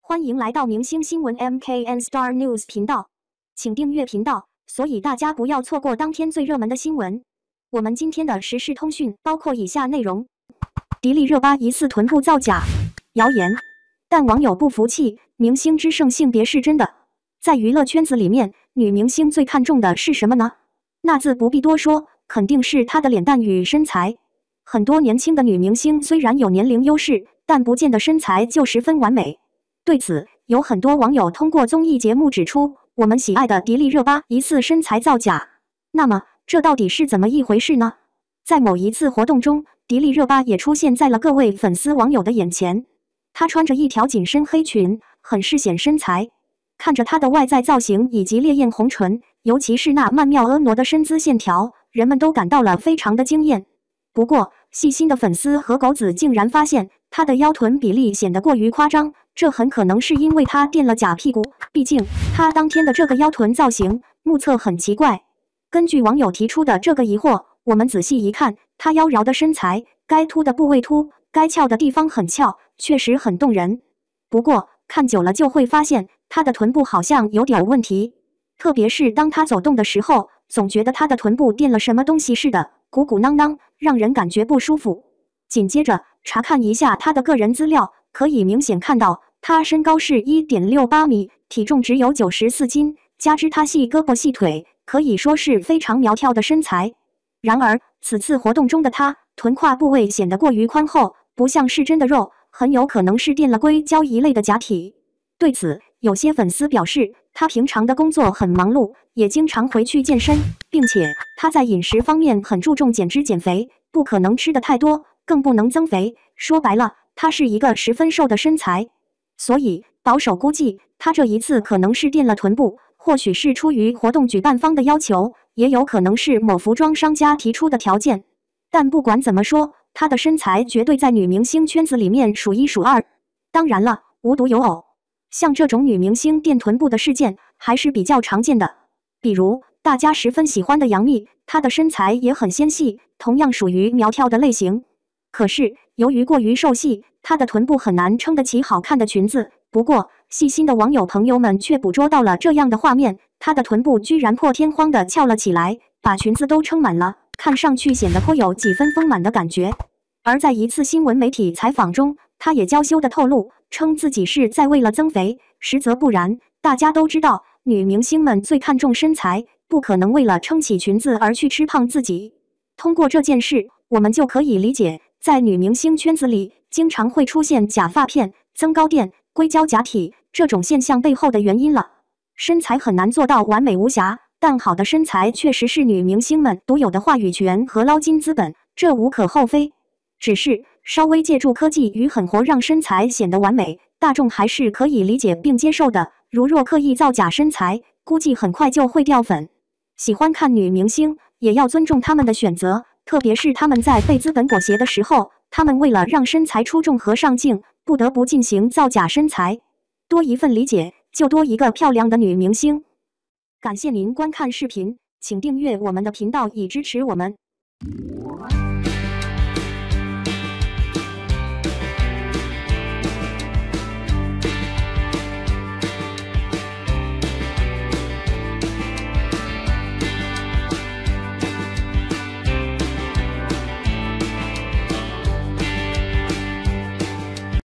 欢迎来到明星新闻 MKN Star News 频道，请订阅频道，所以大家不要错过当天最热门的新闻。我们今天的时事通讯包括以下内容：迪丽热巴疑似臀部造假，谣言，但网友不服气，明星之胜性别是真的。在娱乐圈子里面，女明星最看重的是什么呢？那自不必多说，肯定是她的脸蛋与身材。很多年轻的女明星虽然有年龄优势，但不见得身材就十分完美。对此，有很多网友通过综艺节目指出，我们喜爱的迪丽热巴疑似身材造假。那么，这到底是怎么一回事呢？在某一次活动中，迪丽热巴也出现在了各位粉丝网友的眼前。她穿着一条紧身黑裙，很是显身材。看着她的外在造型以及烈焰红唇，尤其是那曼妙婀娜的身姿线条，人们都感到了非常的惊艳。不过，细心的粉丝和狗子竟然发现，她的腰臀比例显得过于夸张。这很可能是因为她垫了假屁股，毕竟她当天的这个腰臀造型目测很奇怪。根据网友提出的这个疑惑，我们仔细一看，她妖娆的身材，该凸的部位凸，该翘的地方很翘，确实很动人。不过看久了就会发现，她的臀部好像有点问题，特别是当她走动的时候，总觉得她的臀部垫了什么东西似的，鼓鼓囊囊，让人感觉不舒服。紧接着查看一下她的个人资料，可以明显看到，她身高是 1.68 米，体重只有94斤，加之她细胳膊细腿，可以说是非常苗条的身材。然而，此次活动中的她，臀胯部位显得过于宽厚，不像是真的肉，很有可能是垫了硅胶一类的假体。对此，有些粉丝表示，她平常的工作很忙碌，也经常回去健身，并且她在饮食方面很注重减脂减肥，不可能吃的太多，更不能增肥。说白了，她是一个十分瘦的身材。所以，保守估计，她这一次可能是垫了臀部，或许是出于活动举办方的要求，也有可能是某服装商家提出的条件。但不管怎么说，她的身材绝对在女明星圈子里面数一数二。当然了，无独有偶，像这种女明星垫臀部的事件还是比较常见的。比如，大家十分喜欢的杨幂，她的身材也很纤细，同样属于苗条的类型。可是，由于过于瘦细，她的臀部很难撑得起好看的裙子。不过，细心的网友朋友们却捕捉到了这样的画面，她的臀部居然破天荒地翘了起来，把裙子都撑满了，看上去显得颇有几分丰满的感觉。而在一次新闻媒体采访中，她也娇羞地透露，称自己是在为了增肥，实则不然。大家都知道，女明星们最看重身材，不可能为了撑起裙子而去吃胖自己。通过这件事，我们就可以理解，在女明星圈子里，经常会出现假发片、增高垫、硅胶假体这种现象背后的原因了。身材很难做到完美无瑕，但好的身材确实是女明星们独有的话语权和捞金资本，这无可厚非。只是稍微借助科技与狠活让身材显得完美，大众还是可以理解并接受的。如若刻意造假身材，估计很快就会掉粉。喜欢看女明星，也要尊重她们的选择，特别是她们在被资本裹挟的时候，她们为了让身材出众和上镜，不得不进行造假身材。多一份理解，就多一个漂亮的女明星。感谢您观看视频，请订阅我们的频道以支持我们。